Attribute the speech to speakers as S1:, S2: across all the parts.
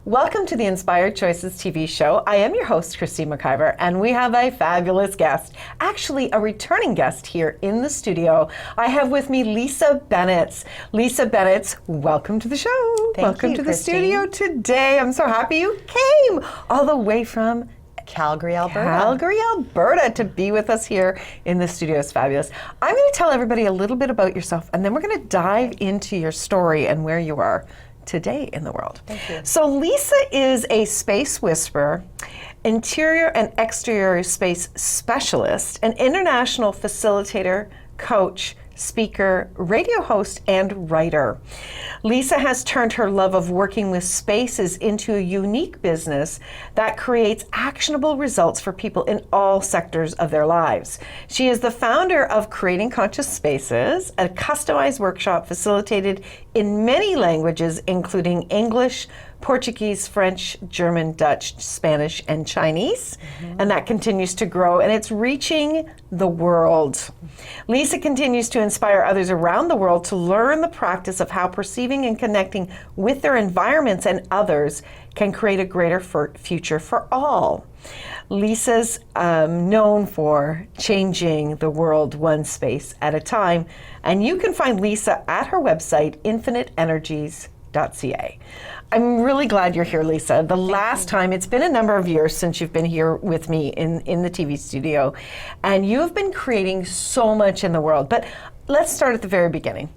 S1: Welcome to the Inspired Choices TV show. I am your host, Christine McIver, and we have a fabulous guest, actually a returning guest here in the studio. I have with me Lisa Benitz. Lisa Benitz, welcome to the show. Welcome to the studio today. I'm so happy you came all the way from
S2: Calgary, Alberta.
S1: Calgary, Alberta, to be with us here in the studio. Is fabulous. I'm going to tell everybody a little bit about yourself, and then we're going to dive into your story and where you are today in the world.
S2: Thank you.
S1: So Lisa is a space whisperer, interior and exterior space specialist, an international facilitator, coach, speaker, radio host, and writer. Lisa has turned her love of working with spaces into a unique business that creates actionable results for people in all sectors of their lives. She is the founder of Creating Conscious Spaces, a customized workshop facilitated in many languages, including English, Portuguese, French, German, Dutch, Spanish, and Chinese. And that continues to grow, and it's reaching the world. Lisa continues to inspire others around the world to learn the practice of how perceiving and connecting with their environments and others can create a greater future for all. Lisa's known for changing the world one space at a time, and you can find Lisa at her website, infiniteenergies.ca. I'm really glad you're here, Lisa. The last time, it's been a number of years since you've been here with me in the TV studio, and you have been creating so much in the world. But let's start at the very beginning.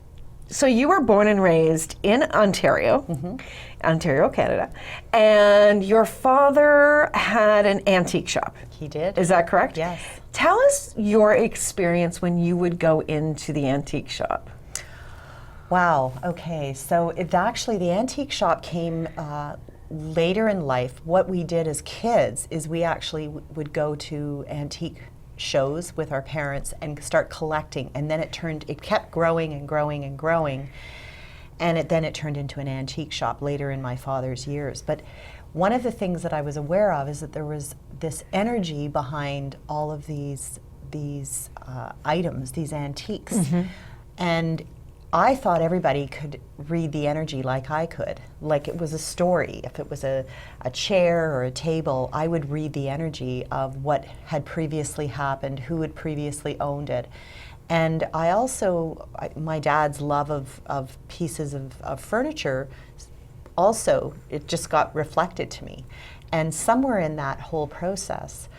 S1: So you were born and raised in Ontario, Ontario, Canada, and your father had an antique shop.
S2: He did.
S1: Is that correct?
S2: Yes.
S1: Tell us your experience when you would go into the antique shop.
S2: Wow, okay, so the antique shop came later in life. What we did as kids is we actually would go to antique shows with our parents and start collecting, and then it kept growing and growing and growing, and then it turned into an antique shop later in my father's years. But one of the things that I was aware of is that there was this energy behind all of these items, these antiques, and I thought everybody could read the energy like I could, like it was a story. If it was a chair or a table, I would read the energy of what had previously happened, who had previously owned it. And I also, my dad's love of pieces of furniture, also, it just got reflected to me. And somewhere in that whole process,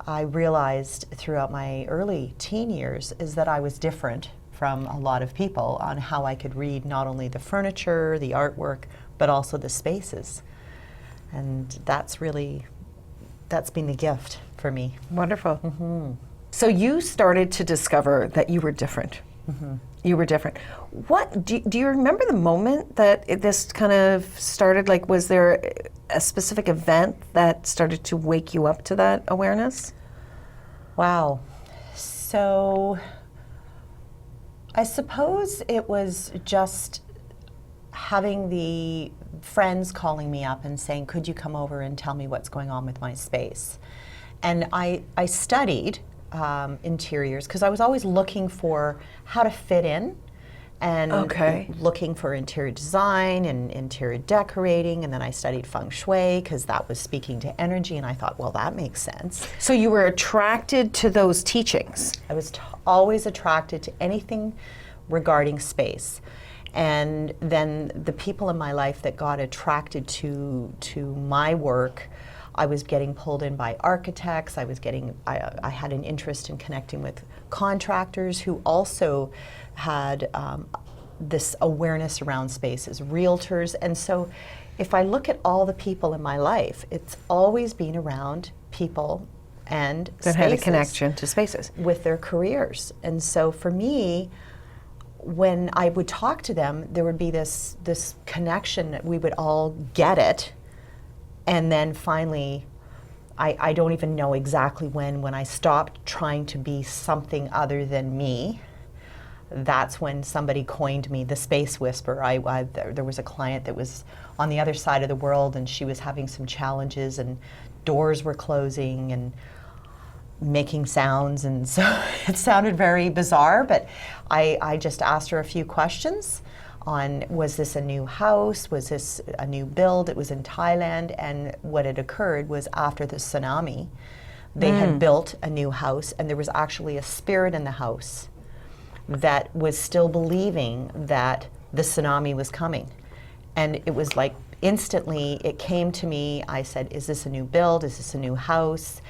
S2: I realized throughout my early teen years is that I was different from a lot of people on how I could read not only the furniture, the artwork, but also the spaces. And that's been the gift for me.
S1: Wonderful. So you started to discover that you were different. You were different. What do you remember the moment that this kind of started? Like, was there a specific event that started to wake you up to that awareness?
S2: Wow. So I suppose it was just having the friends calling me up and saying, could you come over and tell me what's going on with my space? And I studied interiors because I was always looking for how to fit in and looking for interior design and interior decorating, and then I studied feng shui because that was speaking to energy, and I thought, well, that makes sense.
S1: So you were attracted to those teachings?
S2: I was always attracted to anything regarding space. And then the people in my life that got attracted to my work, I was getting pulled in by architects. I had an interest in connecting with contractors who also had this awareness around spaces, realtors. And so if I look at all the people in my life, it's always been around people and
S1: that had a connection to spaces
S2: with their careers. And so for me, when I would talk to them, there would be this connection that we would all get it. And then finally, I don't even know exactly when I stopped trying to be something other than me. That's when somebody coined me the space whisperer. There was a client that was on the other side of the world, and she was having some challenges, and doors were closing and making sounds, and so it sounded very bizarre, but I just asked her a few questions. on was this a new house, was this a new build. It was in Thailand, and what had occurred was after the tsunami, they had built a new house, and there was actually a spirit in the house that was still believing that the tsunami was coming. And it was like instantly it came to me. I said, is this a new build? Is this a new house?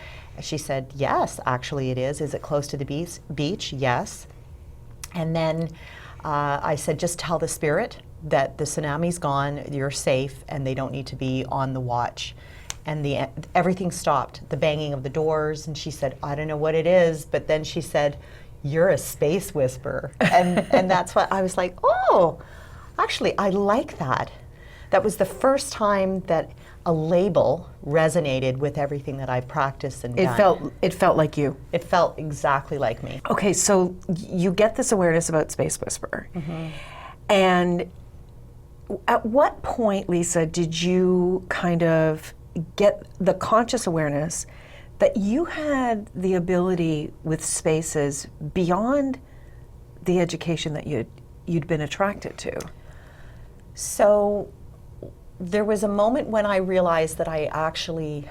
S2: She said, yes, actually it is. Is it close to the beach? Yes. And then I said, just tell the spirit that the tsunami's gone, you're safe, and they don't need to be on the watch. And everything stopped, the banging of the doors, and she said, I don't know what it is, but then she said, you're a space whisperer. And that's what I was like, oh, actually, I like that. That was the first time that a label resonated with everything that I've practiced and done.
S1: It felt like you.
S2: It felt exactly like me.
S1: Okay, so you get this awareness about Space Whisperer. And at what point, Lisa, did you kind of get the conscious awareness that you had the ability with spaces beyond the education that you'd been attracted to?
S2: So there was a moment when I realized that I actually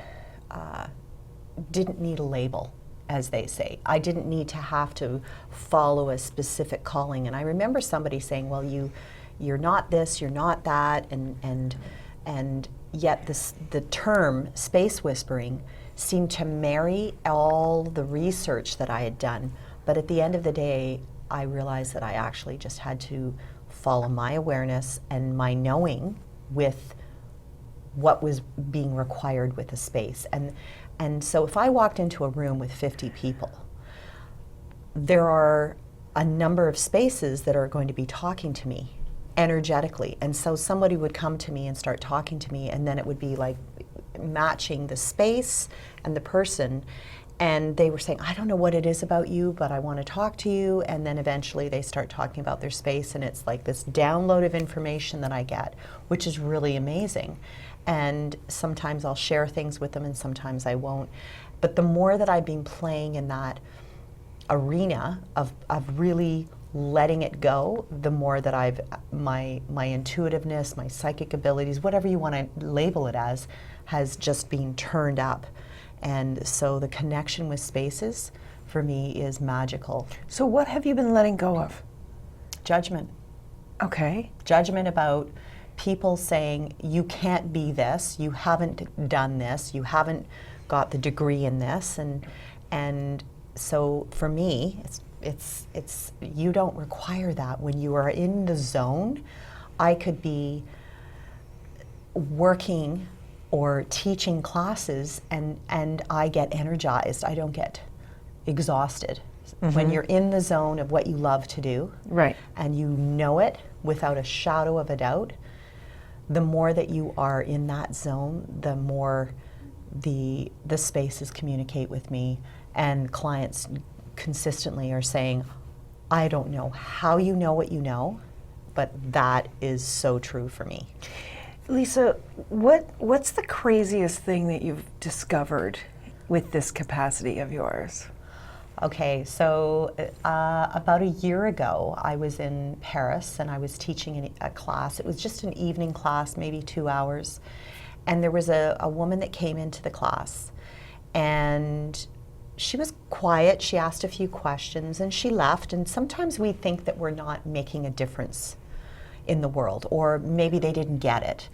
S2: didn't need a label, as they say. I didn't need to have to follow a specific calling. And I remember somebody saying, well, you're not this, you're not that, and yet the term space whispering seemed to marry all the research that I had done. But at the end of the day, I realized that I actually just had to follow my awareness and my knowing with what was being required with the space. And so if I walked into a room with 50 people, there are a number of spaces that are going to be talking to me energetically. And so somebody would come to me and start talking to me, and then it would be like matching the space and the person. And they were saying, I don't know what it is about you, but I want to talk to you. And then eventually they start talking about their space, and it's like this download of information that I get, which is really amazing. And sometimes I'll share things with them and sometimes I won't. But the more that I've been playing in that arena of really letting it go, the more that my intuitiveness, my psychic abilities, whatever you want to label it as, has just been turned up. And so the connection with spaces for me is magical.
S1: So what have you been letting go of?
S2: Judgment.
S1: Okay.
S2: Judgment about people saying, you can't be this, you haven't done this, you haven't got the degree in this. And so for me, it's you don't require that. When you are in the zone, I could be working or teaching classes and I get energized. I don't get exhausted. When you're in the zone of what you love to do,
S1: right,
S2: and you know it without a shadow of a doubt, the more that you are in that zone, the more the spaces communicate with me, and clients consistently are saying, I don't know how you know what you know, but that is so true for me.
S1: Lisa, what's the craziest thing that you've discovered with this capacity of yours?
S2: Okay, so about a year ago, I was in Paris and I was teaching a class. It was just an evening class, maybe 2 hours. And there was a woman that came into the class, and she was quiet. She asked a few questions and she left. And sometimes we think that we're not making a difference in the world, or maybe they didn't get it.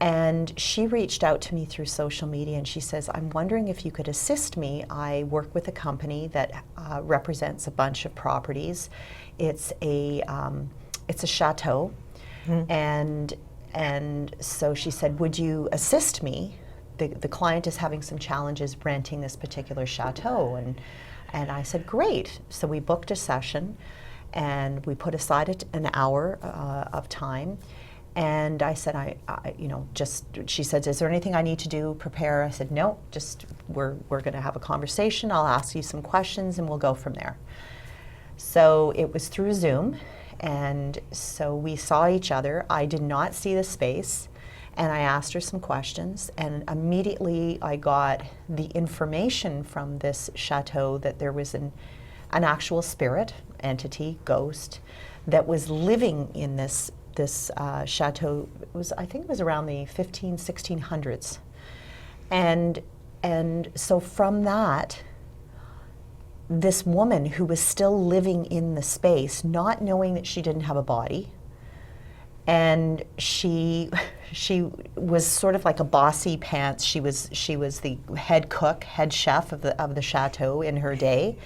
S2: And she reached out to me through social media and she says, I'm wondering if you could assist me. I work with a company that represents a bunch of properties. It's a chateau. And so she said, would you assist me? The client is having some challenges renting this particular chateau. And I said, great. So we booked a session and we put aside an hour of time. And I said, she said, is there anything I need to do, prepare? I said, no, just we're going to have a conversation. I'll ask you some questions and we'll go from there. So it was through Zoom. And so we saw each other. I did not see the space. And I asked her some questions. And immediately I got the information from this chateau that there was an actual spirit, entity, ghost, that was living in this this chateau. I think it was around the 1600s, and so from that, this woman who was still living in the space, not knowing that she didn't have a body, and she was sort of like a bossy pants. She was the head cook, head chef of the chateau in her day,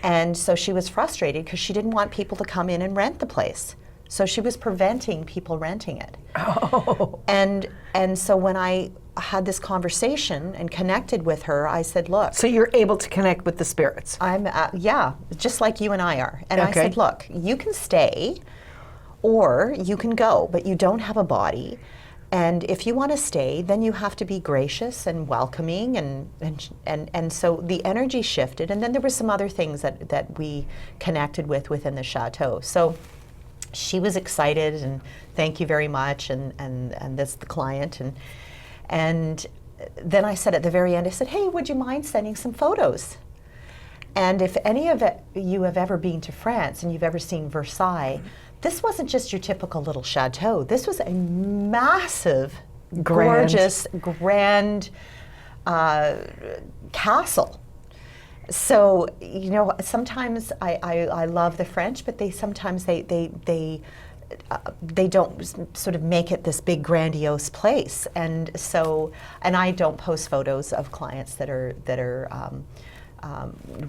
S2: and so she was frustrated because she didn't want people to come in and rent the place. So she was preventing people renting it.
S1: Oh.
S2: And so when I had this conversation and connected with her, I said, look.
S1: So you're able to connect with the spirits?
S2: I'm, yeah, just like you and I are. And
S1: Okay.
S2: I said, look, you can stay or you can go, but you don't have a body. And if you want to stay, then you have to be gracious and welcoming, and so the energy shifted. And then there were some other things that we connected with within the chateau. So she was excited, and thank you very much, and that's the client. And then I said at the very end, I said, hey, would you mind sending some photos? And if any of you have ever been to France and you've ever seen Versailles, this wasn't just your typical little chateau. This was a massive, gorgeous, grand castle. So, you know, sometimes I love the French, but sometimes they don't sort of make it this big grandiose place. And so, and I don't post photos of clients that are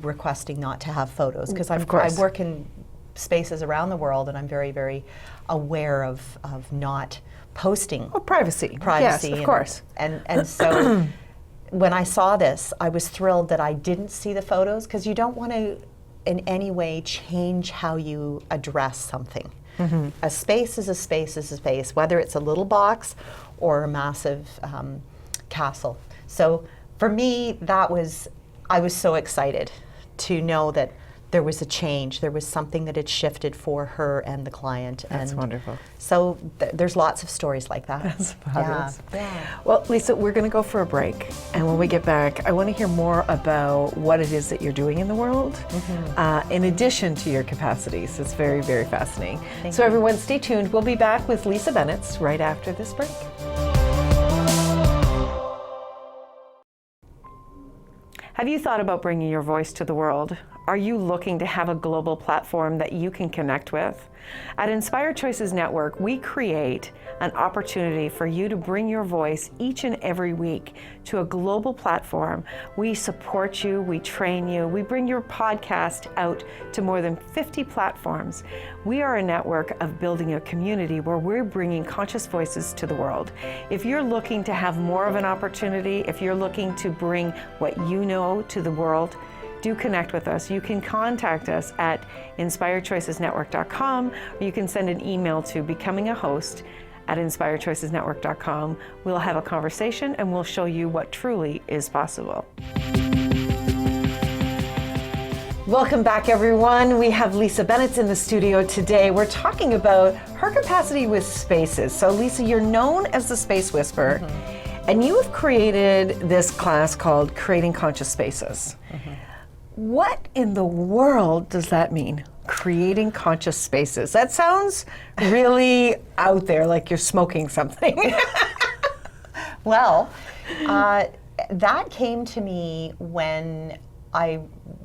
S2: requesting not to have photos, because I work in spaces around the world, and I'm very, very aware of not posting.
S1: Oh, privacy.
S2: Privacy.
S1: Yes, of course.
S2: And so when I saw this, I was thrilled that I didn't see the photos, because you don't want to in any way change how you address something. Mm-hmm. A space is a space is a space, whether it's a little box or a massive castle. So for me, I was so excited to know that there was a change. There was something that had shifted for her and the client.
S1: That's wonderful.
S2: So there's lots of stories like that.
S1: That's fabulous.
S2: Yeah.
S1: Well, Lisa, we're going to go for a break. And when we get back, I want to hear more about what it is that you're doing in the world, in addition to your capacities. It's very, very fascinating.
S2: Thank
S1: so
S2: you.
S1: everyone, stay tuned. We'll be back with Lisa Benitz right after this break. Have you thought about bringing your voice to the world? Are you looking to have a global platform that you can connect with? At Inspired Choices Network, we create an opportunity for you to bring your voice each and every week to a global platform. We support you, we train you, we bring your podcast out to more than 50 platforms. We are a network of building a community where we're bringing conscious voices to the world. If you're looking to have more of an opportunity, if you're looking to bring what you know to the world, do connect with us. You can contact us at inspiredchoicesnetwork.com, or you can send an email to becomingahost@inspiredchoicesnetwork.com. We'll have a conversation and we'll show you what truly is possible. Welcome back, everyone. We have Lisa Benitz in the studio today. We're talking about her capacity with spaces. So Lisa, you're known as the Space Whisperer, and you have created this class called Creating Conscious Spaces. What in the world does that mean? Creating conscious spaces. That sounds really out there, like you're smoking something.
S2: Well, that came to me when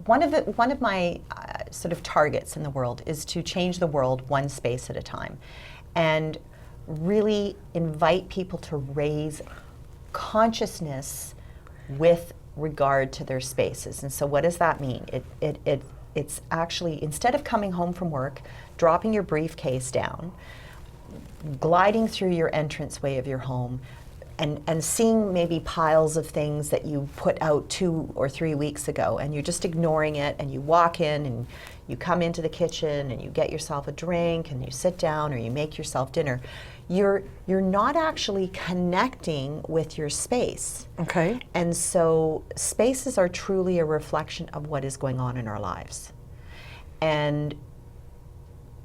S2: one of my sort of targets in the world is to change the world one space at a time, and really invite people to raise consciousness with regard to their spaces. And so what does that mean? It's actually, instead of coming home from work, dropping your briefcase down, gliding through your entranceway of your home, and seeing maybe piles of things that you put out 2 or 3 weeks ago, and you're just ignoring it, and you walk in and you come into the kitchen and you get yourself a drink and you sit down or you make yourself dinner. You're not actually connecting with your space.
S1: Okay.
S2: And so spaces are truly a reflection of what is going on in our lives. And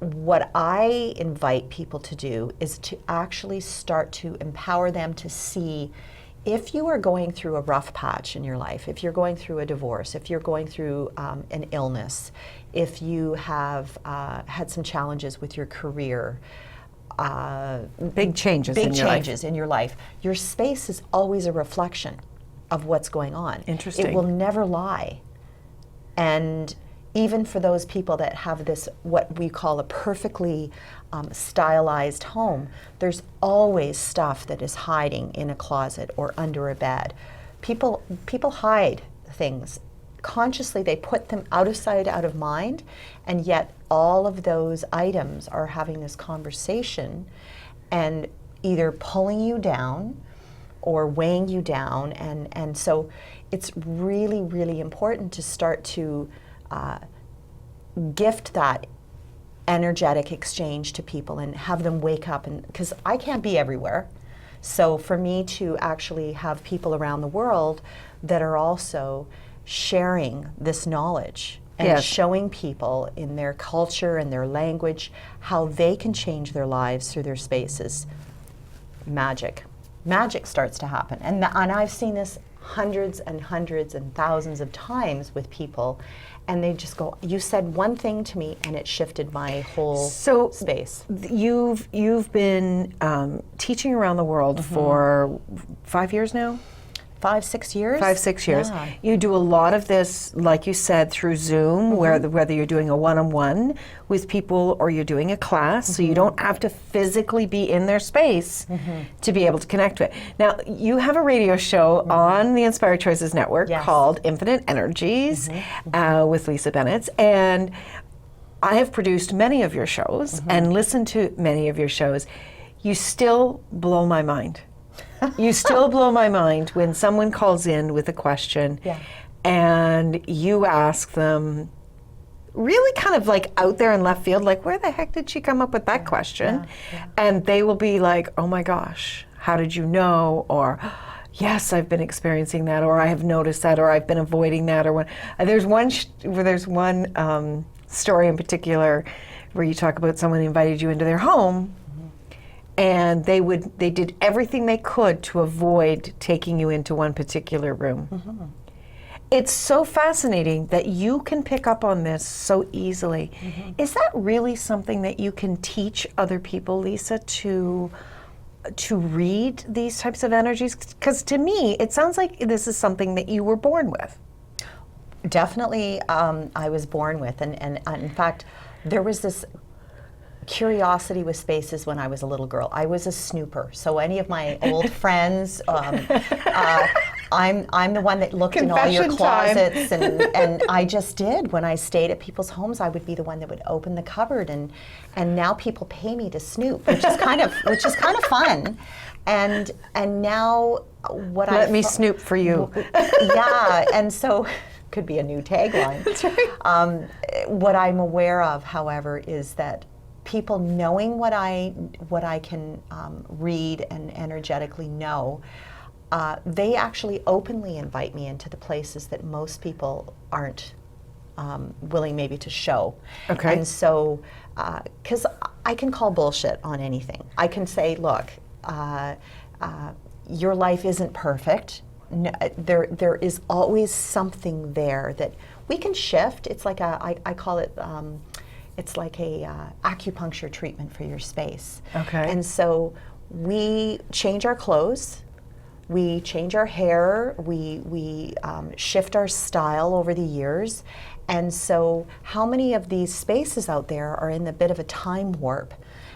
S2: what I invite people to do is to actually start to empower them to see, if you are going through a rough patch in your life, if you're going through a divorce, if you're going through an illness, if you have had some challenges with your career,
S1: Big changes
S2: big
S1: in your life.
S2: changes in your life. Your space is always a reflection of what's going on.
S1: Interesting.
S2: It will never lie. And even for those people that have this, what we call a perfectly stylized home, there's always stuff that is hiding in a closet or under a bed. People hide things. Consciously, they put them out of sight, out of mind, and yet all of those items are having this conversation and either pulling you down or weighing you down. And so it's really, really important to start to gift that energetic exchange to people and have them wake up, and because I can't be everywhere. So for me to actually have people around the world that are also sharing this knowledge and
S1: Yes.
S2: showing people in their culture and their language how they can change their lives through their spaces, magic starts to happen. And I've seen this hundreds and hundreds and thousands of times with people, and they just go, you said one thing to me and it shifted my whole space.
S1: You've been teaching around the world for 5 years now?
S2: 5-6 years?
S1: 5-6 years.
S2: Yeah.
S1: You do a lot of this, like you said, through Zoom, whether you're doing a one-on-one with people or you're doing a class, so you don't have to physically be in their space to be able to connect to it. Now, you have a radio show on the Inspired Choices Network called Infinite Energies with Lisa Benitz, and I have produced many of your shows and listened to many of your shows. You still blow my mind. You still blow my mind when someone calls in with a question and you ask them really kind of like out there in left field, like, where the heck did she come up with that question? And they will be like, oh my gosh, how did you know? Or, yes, I've been experiencing that, or I have noticed that, or I've been avoiding that, or there's one story in particular where you talk about someone invited you into their home, and they did everything they could to avoid taking you into one particular room. It's so fascinating that you can pick up on this so easily. Is that really something that you can teach other people, Lisa, to read these types of energies? Because to me, it sounds like this is something that you were born with.
S2: Definitely, I was born with, and in fact, there was this curiosity with spaces when I was a little girl. I was a snooper. So any of my old friends, I'm the one that looked in all your closets, and I just did. When I stayed at people's homes, I would be the one that would open the cupboard, and now people pay me to snoop, which is kind of fun. And now
S1: Let me snoop for you.
S2: Yeah, and so could be a new tagline.
S1: That's right.
S2: What I'm aware of, however, is that people knowing what I can read and energetically know, they actually openly invite me into the places that most people aren't willing maybe to show.
S1: Okay.
S2: And so, because I can call bullshit on anything. I can say, look, your life isn't perfect. No, there is always something there that we can shift. It's like I call it, it's like a acupuncture treatment for your space.
S1: Okay.
S2: And so we change our clothes, we change our hair, we shift our style over the years. And so how many of these spaces out there are in a bit of a time warp,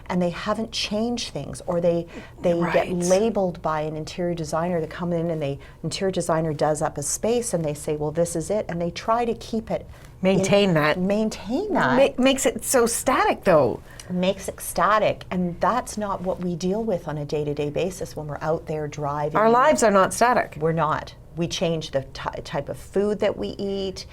S2: and they haven't changed things, or they get labeled by an interior designer to come in, and the interior designer does up a space and they say, well, this is it, and they try to keep it
S1: Maintain that. Makes it so static, though.
S2: Makes it static, and that's not what we deal with on a day-to-day basis when we're out there driving.
S1: Our lives are not static.
S2: We're not. We change the type of food that we eat.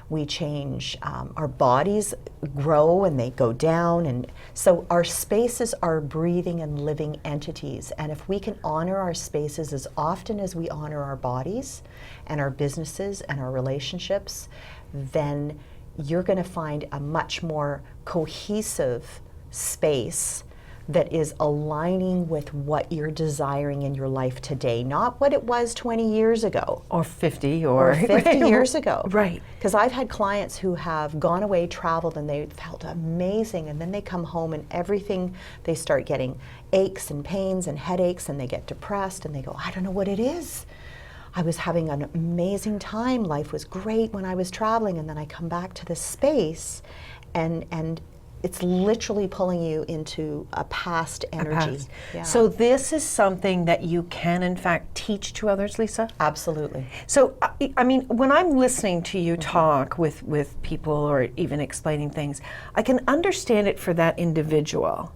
S2: We change, our bodies grow and they go down. And so our spaces are breathing and living entities. And if we can honor our spaces as often as we honor our bodies and our businesses and our relationships, then you're going to find a much more cohesive space that is aligning with what you're desiring in your life today, not what it was 20 years ago.
S1: Or 50
S2: Or 50 years ago.
S1: Right.
S2: Because I've had clients who have gone away, traveled, and they felt amazing, and then they come home and everything, they start getting aches and pains and headaches, and they get depressed, and they go, I don't know what it is. I was having an amazing time, life was great when I was traveling, and then I come back to this space, and it's literally pulling you into a past energy. Yeah.
S1: So this is something that you can, in fact, teach to others, Lisa?
S2: Absolutely.
S1: So, I mean, when I'm listening to you talk with people or even explaining things, I can understand it for that individual,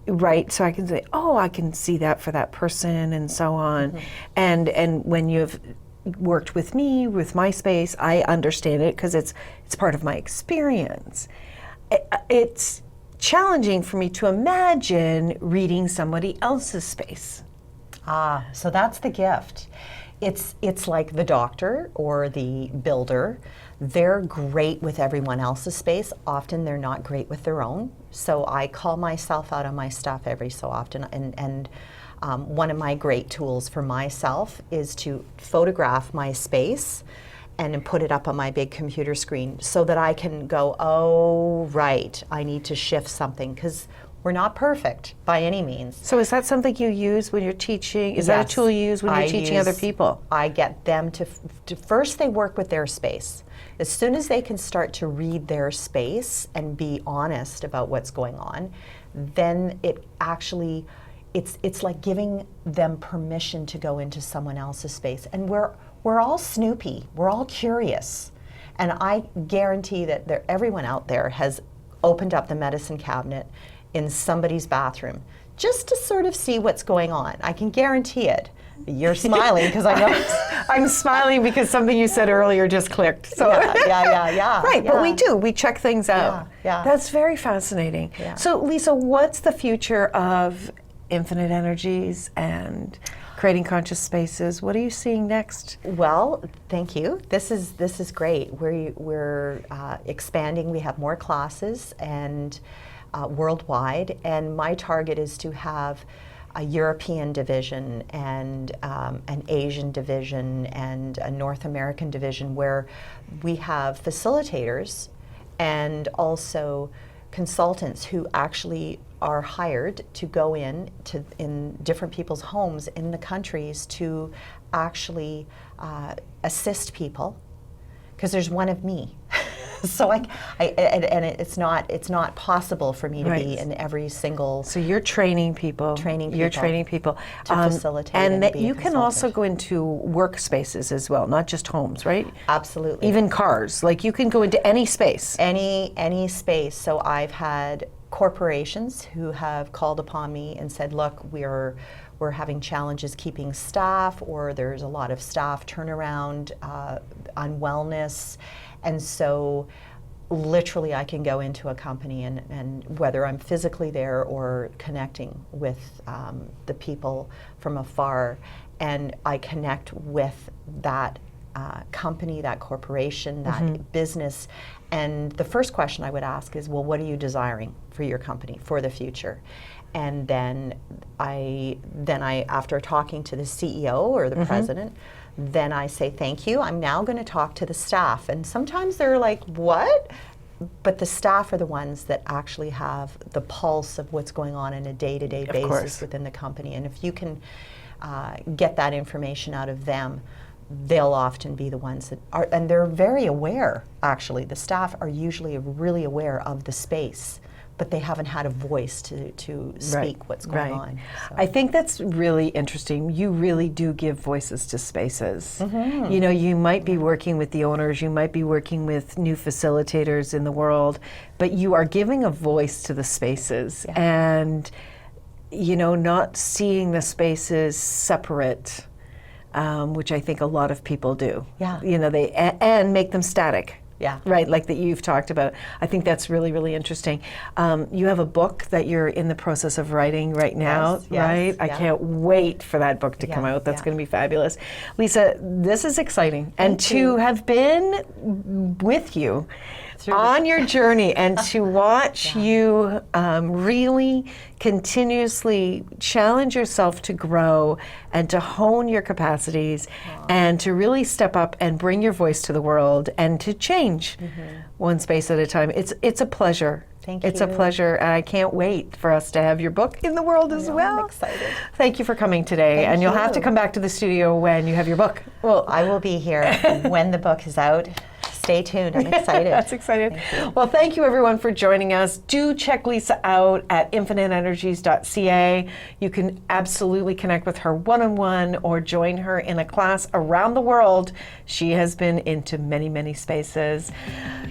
S1: right? So I can say, oh, I can see that for that person and so on. And when you've worked with me, with my space, I understand it because it's part of my experience. It's challenging for me to imagine reading somebody else's space.
S2: So that's the gift. It's like the doctor or the builder. They're great with everyone else's space. Often they're not great with their own. So I call myself out on my stuff every so often. And one of my great tools for myself is to photograph my space and put it up on my big computer screen so that I can go, oh, right, I need to shift something, because we're not perfect by any means.
S1: So is that something you use when you're teaching? Is that a tool you use when you're teaching other people?
S2: I get them to first they work with their space. As soon as they can start to read their space and be honest about what's going on, then it actually, it's like giving them permission to go into someone else's space. And we're all snoopy, we're all curious. And I guarantee that everyone out there has opened up the medicine cabinet in somebody's bathroom just to sort of see what's going on. I can guarantee it. You're smiling because I know.
S1: I'm smiling because something you said earlier just clicked. So
S2: Yeah.
S1: Right, but we do. We check things out.
S2: Yeah.
S1: That's very fascinating.
S2: Yeah.
S1: So Lisa, what's the future of infinite energies and creating conscious spaces? What are you seeing next?
S2: Well, thank you. This is great. We're expanding. We have more classes and worldwide, and my target is to have a European division and an Asian division and a North American division where we have facilitators and also consultants who actually are hired to go in different people's homes in the countries to actually assist people, because there's one of me. So it's not possible for me to be in every single.
S1: So you're training people. You're training people
S2: to facilitate,
S1: and that
S2: be a
S1: you can
S2: consultant.
S1: also go into workspaces as well, not just homes, right?
S2: Absolutely.
S1: Even cars. Like you can go into any space.
S2: Any space. So I've had corporations who have called upon me and said, look, we're having challenges keeping staff, or there's a lot of staff turnaround, unwellness. And so literally I can go into a company and whether I'm physically there or connecting with the people from afar, and I connect with that company, that corporation, that business. And the first question I would ask is, well, what are you desiring for your company for the future? And then I after talking to the CEO or the president, then I say, thank you, I'm now going to talk to the staff. And sometimes they're like, what? But the staff are the ones that actually have the pulse of what's going on in a day-to-day basis within the company. And if you can get that information out of them, they'll often be the ones that are, and they're very aware, actually. The staff are usually really aware of the space, but they haven't had a voice to speak what's going on. So.
S1: I think that's really interesting. You really do give voices to spaces. You know, you might be working with the owners, you might be working with new facilitators in the world, but you are giving a voice to the spaces and, you know, not seeing the spaces separate, which I think a lot of people do.
S2: Yeah.
S1: You know, and make them static.
S2: Yeah.
S1: Right, like that you've talked about. I think that's really, really interesting. You have a book that you're in the process of writing right now, right? I can't wait for that book to come out. That's going to be fabulous. Lisa, this is exciting. And to have been with you on your journey and to watch you really continuously challenge yourself to grow and to hone your capacities and to really step up and bring your voice to the world and to change one space at a time. It's a pleasure.
S2: Thank you.
S1: It's a pleasure, and I can't wait for us to have your book in the world as well.
S2: I'm excited.
S1: Thank you for coming today, and you'll have to come back to the studio when you have your book. Well,
S2: I will be here when the book is out. Stay tuned. I'm excited.
S1: That's exciting. Well, thank you everyone for joining us. Do check Lisa out at infiniteenergies.ca. You can absolutely connect with her one-on-one or join her in a class around the world. She has been into many, many spaces.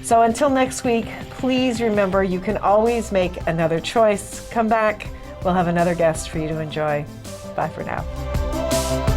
S1: So until next week, please remember you can always make another choice. Come back. We'll have another guest for you to enjoy. Bye for now.